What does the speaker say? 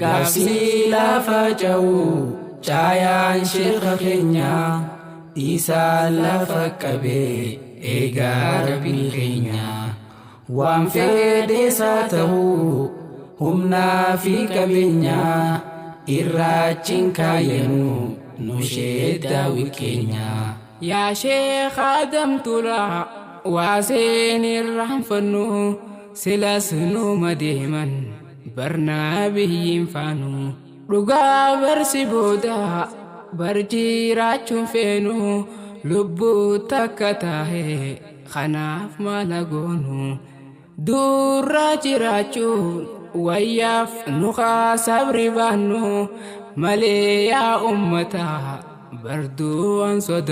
Gaaffii lafa ja'u caayaan sheekha keenya isaan lafa qabee eegaa rabbii keenya waan fedheesaa ta'uu humnaa fi qabeenya irraachiin kaayenu nu sheeddaawwi keenya. Yaa sheekha damtula waaseen irraanfannu silas numa deeman barnaa biyyiin faanu dhugaa barsi booda barjiraachuun feenu lubbuu takka tahe kanaaf mala goonu durra jiraachuun wayyaaf nuqa sabri baannu malee yaa ummata barduu an soda.